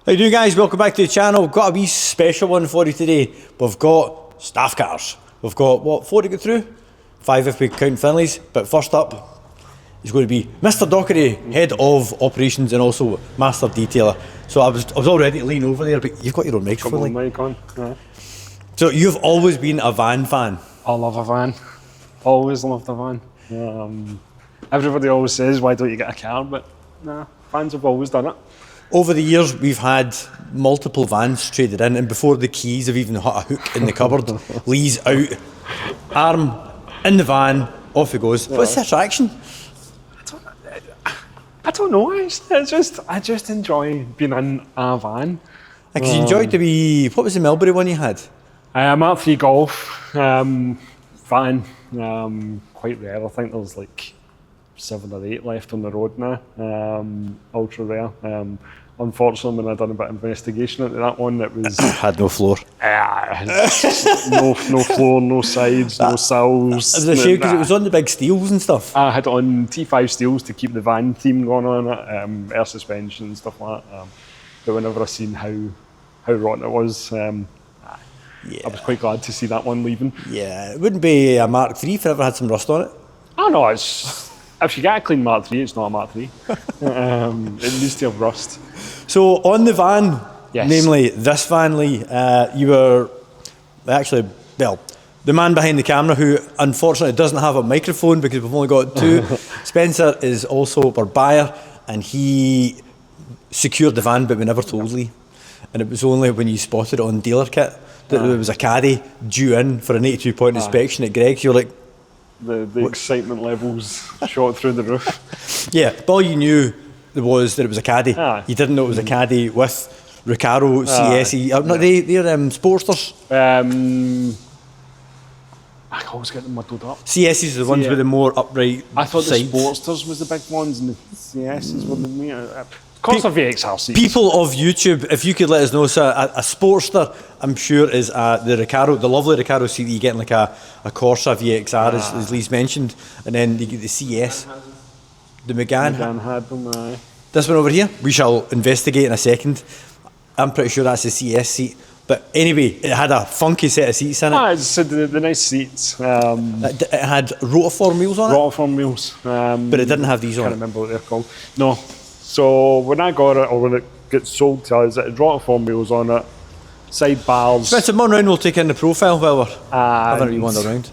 How you doing, guys? Welcome back to the channel. We've got a wee special one for you today. We've got staff cars. We've got, what, 4 to get through? 5 if we count Finley's. But first up is going to be Mr. Dockery, Head of Operations and also Master Detailer. So I was all ready to lean over there, but you've got your own microphone. Mic on. Yeah. So you've always been a van fan. I love a van. Always loved a van. Everybody always says, why don't you get a car? But nah, vans have always done it. Over the years, we've had multiple vans traded in, and before the keys have even hit a hook in the cupboard, Lee's out, arm in the van, off he goes. Yeah. What's the attraction? I don't know. I just enjoy being in a van. Because you enjoyed to be. What was the Melbury one you had? Mark 3 Golf van. Quite rare. I think there's like 7 or 8 left on the road now. Ultra rare. Unfortunately, when I done a bit of investigation into that one, it was had no floor. No floor, no sides, no sills. It was a shame because it was on the big steels and stuff. I had it on T5 steels to keep the van theme going on it, air suspension and stuff like that. But whenever I seen how rotten it was, I was quite glad to see that one leaving. Yeah, it wouldn't be a Mark III if it ever had some rust on it. I know, if you get a clean Mark III, it's not a Mark III. It needs to have rust. So on the van, yes. Namely this van, Lee, you were actually, well, the man behind the camera who unfortunately doesn't have a microphone because we've only got 2. Spencer is also our buyer and he secured the van, but we never told Lee. And it was only when you spotted it on dealer kit that there was a Caddy due in for an 82-point inspection at Greg's. You're like, the excitement levels shot through the roof. Yeah, but all you knew was that it was a Caddy. You didn't know it was a Caddy with Recaro CS. No, they're Sportsters. I always get them muddled up. CS's are the ones with the more upright I thought sides. The Sportsters was the big ones and the CS's were the main. Of course, a VXR seats. People of YouTube, if you could let us know, so a Sportster, I'm sure, is the Recaro, the lovely Recaro seat that you get in like a Corsa VXR, as Lee's mentioned, and then you get the CS. The McGann had them. This one over here, we shall investigate in a second. I'm pretty sure that's the CS seat. But anyway, it had a funky set of seats in it. It's the nice seats. It had rotiform wheels on it. Rotiform wheels. But it didn't have these on it. I can't remember what they're called. No. So when I got it, or when it gets sold to us, it had rotiform wheels on it, side bars. Spencer, come on round, we'll take in the profile while we're having a wee wander around.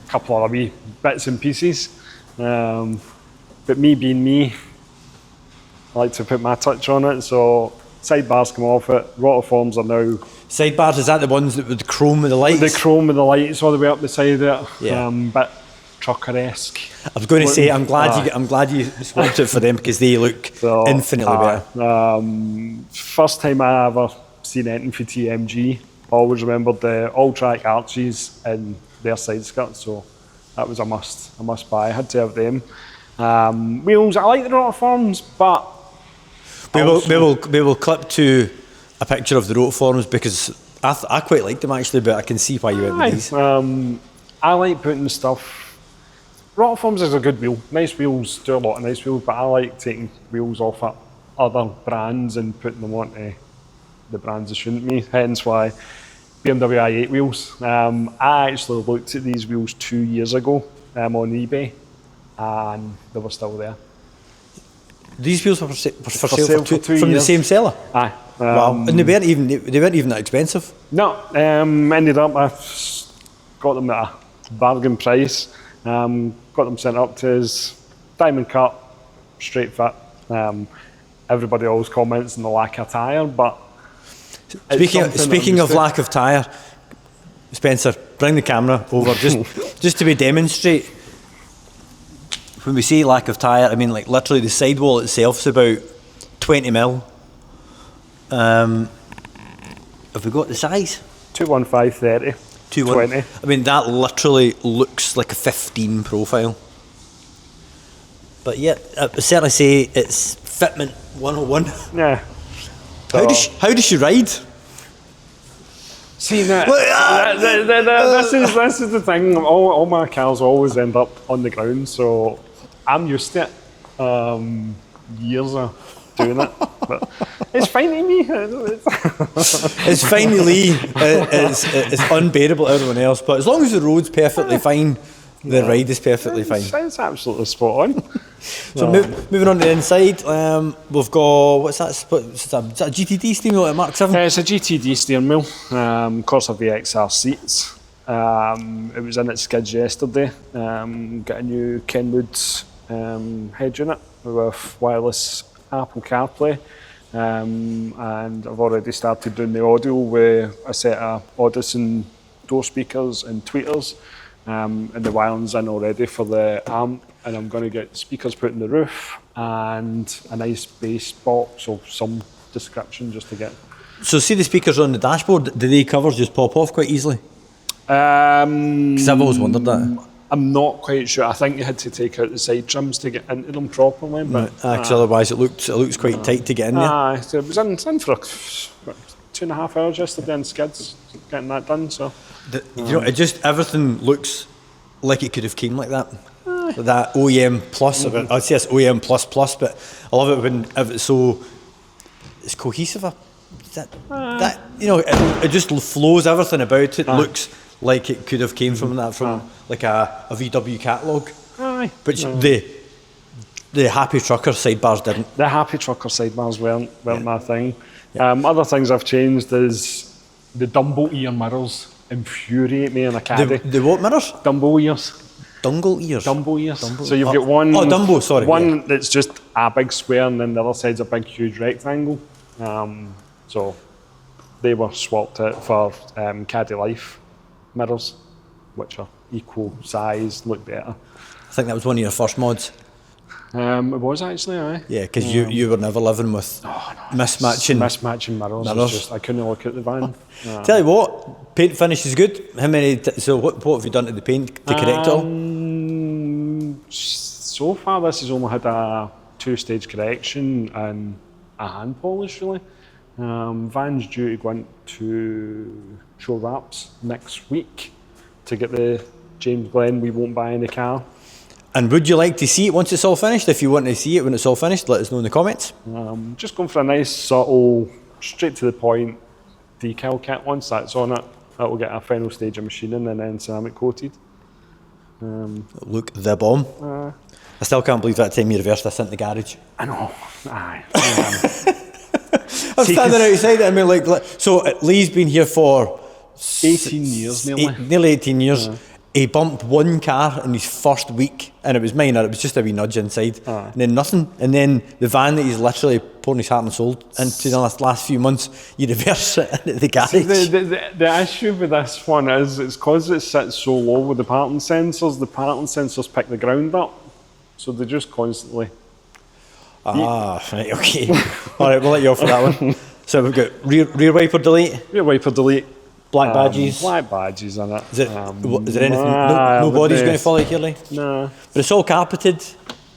A couple of wee bits and pieces. But me being me, I like to put my touch on it, so side bars come off it, rotiforms are now... Side bars, is that the ones that would chrome with the lights? The chrome with the lights all the way up the side of it, yeah. Bit trucker-esque. I was going to say, I'm glad you swapped it for them because they look infinitely better. First time I ever seen anything for TMG, I always remembered the all-track Archies in their side skirts, so that was a must buy. I had to have them. Wheels, I like the rotiforms, but we will clip to a picture of the rotiforms because I quite like them actually, but I can see why you went with these. I like putting stuff. Rotiforms is a good wheel. Nice wheels do a lot of nice wheels, but I like taking wheels off at other brands and putting them onto the brands that shouldn't be. Hence why BMW i8 wheels. I actually looked at these wheels 2 years ago on eBay. And they were still there. These wheels were for sale for 2 years. From the same seller? Aye. Wow. And they weren't even that expensive? No. Ended up, I got them at a bargain price. Got them sent up to us. Diamond cut, straight fit. Everybody always comments on the lack of tyre, but... Speaking of lack of tyre, Spencer, bring the camera over just to demonstrate. When we say lack of tyre, I mean like literally the sidewall itself is about 20 mil. Have we got the size? 215/30. 220. I mean that literally looks like a 15 profile. But yeah, I would certainly say it's fitment 101. Yeah. So how does she ride? See this is the thing. All my cars always end up on the ground, so I'm used to it. Years of doing it. But It's fine to me. It's fine to Lee. It's unbearable to everyone else. But as long as the road's perfectly fine, the ride is perfectly fine. It's absolutely spot on. So moving on to the inside, we've got, what's that? Is that a GTD steering wheel at Mark 7? It's a GTD steering wheel, Corsa VXR seats. It was in its skids yesterday. Got a new Kenwood head unit with wireless Apple CarPlay. And I've already started doing the audio with a set of Audison door speakers and tweeters. And the wiring's in already for the amp, and I'm going to get speakers put in the roof and a nice bass box of some description just to get. So see the speakers on the dashboard, do they covers just pop off quite easily? Because I've always wondered that. I'm not quite sure. I think you had to take out the side trims to get into them properly. Because otherwise it looks quite tight to get in there. So it was in for 2.5 hours yesterday in skids, getting that done. So it just, everything looks like it could have came like that. That OEM plus, I'd say it's OEM plus, but I love it when it's cohesive. That it just flows, everything about it looks like it could have came from like a VW catalogue. Which the Happy Trucker sidebars didn't. The Happy Trucker sidebars weren't my thing. Other things I've changed is the Dumbo ear mirrors infuriate me in a Caddy. The what mirrors? Dumbo ears. Dungle ears? Dumbo ears. So you've got one... Oh, Dumbo, sorry. One that's just a big square and then the other side's a big huge rectangle. So they were swapped out for Caddy Life mirrors, which are equal size, look better. I think that was one of your first mods. It was actually, aye. Yeah, because you were never living with mismatching mirrors. I couldn't look at the van. Tell you what, paint finish is good. How many? So what have you done to the paint to correct it all? So far, this has only had a 2-stage correction and a hand polish, really. Van's due to go into show wraps next week to get the James Glen We Won't Buy Any Car. And would you like to see it once it's all finished? If you want to see it when it's all finished, let us know in the comments. Just going for a nice, subtle, straight to the point decal kit. Once that's on it, that will get a final stage of machining and then ceramic coated. Look, the bomb. I still can't believe that time you reversed this into the garage. I know. Aye. I'm standing outside it. I mean, so Lee's been here for 18 years, nearly 18 years. He bumped one car in his first week, and it was minor. It was just a wee nudge inside, and then nothing. And then the van that he's literally pouring his heart and soul into the last few months, you reverse it into the garage. The issue with this one is it's because it sits so low with the parking sensors. The parking sensors pick the ground up, so they just constantly. Right, okay. All right, we'll let you off for that one. So we've got rear wiper delete. Rear wiper delete. Black badges. Black badges on it. Is there anything? No body's going to follow here, like? No. But it's all carpeted.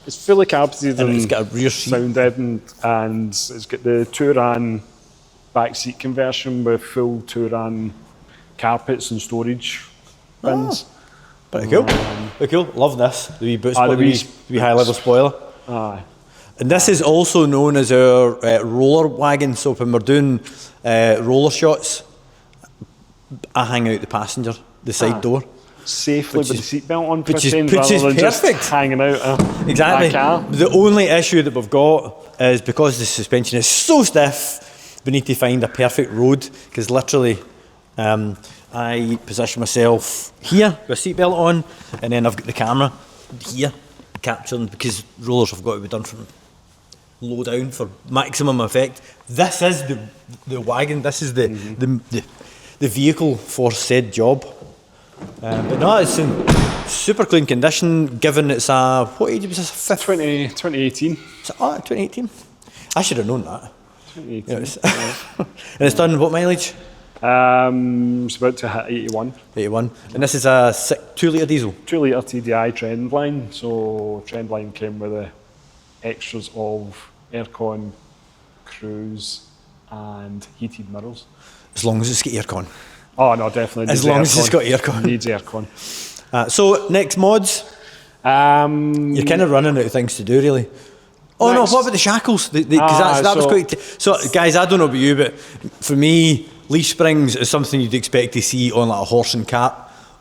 It's fully carpeted and it's got a rear seat. Sounded and it's got the Touran back seat conversion with full Touran carpets and storage bins. Pretty cool. Pretty cool. Love this. The wee boot spoiler, the wee high level spoiler. And this is also known as our roller wagon. So when we're doing roller shots, I hang out the passenger, the side door. Safely with the seatbelt on, which is perfect. Just hanging out exactly. Car. The only issue that we've got is because the suspension is so stiff, we need to find a perfect road, because literally I position myself here with a seatbelt on, and then I've got the camera here capturing, because rollers have got to be done from low down for maximum effect. This is the wagon, this is the vehicle for said job. But no, it's in super clean condition, given it's what age was this? 2018. 2018? I should have known that. 2018. And it's done what mileage? It's about to hit 81. 81. And this is a 2 litre diesel? 2 litre TDI trendline. So trendline came with the extras of aircon, cruise and heated mirrors. As long as it's got aircon. Oh no, definitely. As long as it's got aircon. Needs aircon. So next mods. You're kind of running out of things to do, really. Oh Next. no, what about the shackles? Because that was quite... So guys, I don't know about you, but for me, leaf springs is something you'd expect to see on like a horse and cat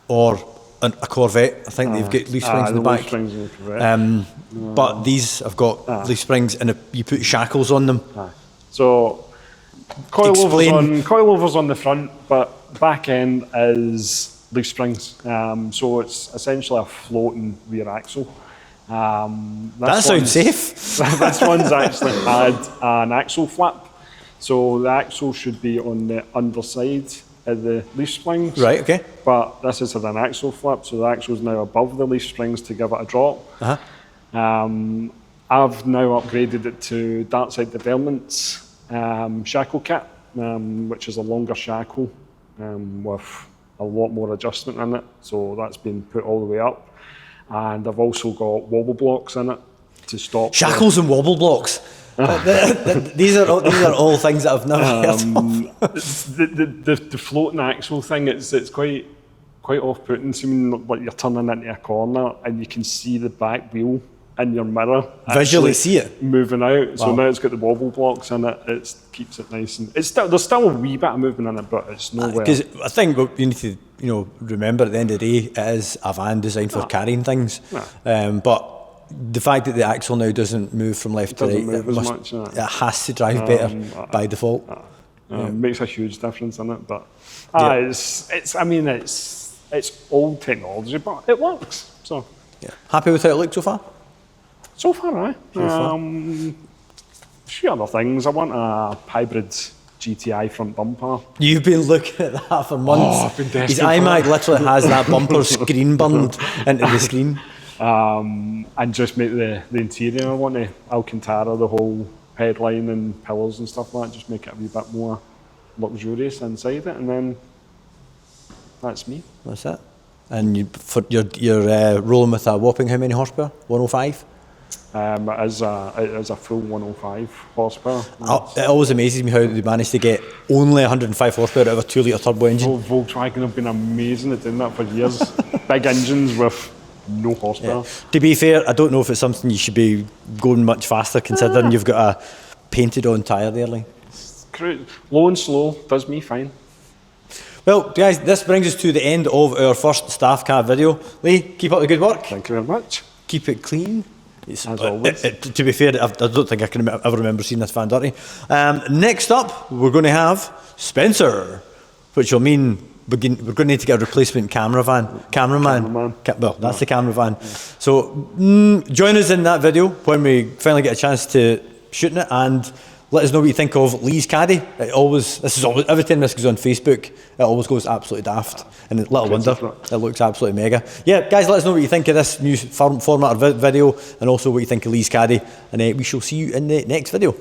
or a Corvette. I think they've got leaf springs in the back. Leaf springs in the Corvette. But these have got leaf springs and you put shackles on them. So coilovers on the front, but back end is leaf springs. So it's essentially a floating rear axle. That sounds safe. This one's actually had an axle flap. So the axle should be on the underside of the leaf springs. Right, okay. But this has had an axle flap, so the axle is now above the leaf springs to give it a drop. I've now upgraded it to Dark Side Development's shackle kit, which is a longer shackle with a lot more adjustment in it. So that's been put all the way up. And I've also got wobble blocks in it to stop shackles and wobble blocks. These are all things that I've never heard of. The floating axle thing, it's quite off-putting. So, I mean, like you're turning into a corner and you can see the back wheel in your mirror. Visually see it moving out. So wow. now it's got the wobble blocks in it. It keeps it nice and there's still a wee bit of movement in it, but it's nowhere. Because I think what you need to remember at the end of the day, it is a van designed for carrying things. But the fact that the axle now doesn't move from left to right, it has to drive better by default. Makes a huge difference in it, but it's old technology, but it works. So happy with how it looks so far? So far, aye. A few other things. I want a hybrid GTI front bumper. You've been looking at that for months. I've been desperate. His iMac literally has that bumper screen burned into the screen. And just make the interior. I want the Alcantara, the whole headline and pillars and stuff like that. Just make it a wee bit more luxurious inside it, and then that's me. That's it. And you're rolling with a whopping how many horsepower? 105. It is a full 105 horsepower. It always amazes me how they managed to get only 105 horsepower out of a 2-litre turbo engine. Volkswagen have been amazing at doing that for years. Big engines with no horsepower. To be fair, I don't know if it's something you should be going much faster considering you've got a painted on tyre there, like. Low and slow does me fine. Well, guys, this brings us to the end of our first staff cab video. Lee, keep up the good work. Thank you very much. Keep it clean. As always. To be fair, I don't think I can ever remember seeing this van dirty. Next up, we're going to have Spencer, which will mean we're going to need to get a replacement cameraman. Well, that's the camera van. Yeah. So join us in that video when we finally get a chance to shoot in it, and let us know what you think of Lee's Caddy. Every time this goes on Facebook, it always goes absolutely daft. And little wonder, it looks absolutely mega. Yeah, guys, let us know what you think of this new format of video, and also what you think of Lee's Caddy. And we shall see you in the next video.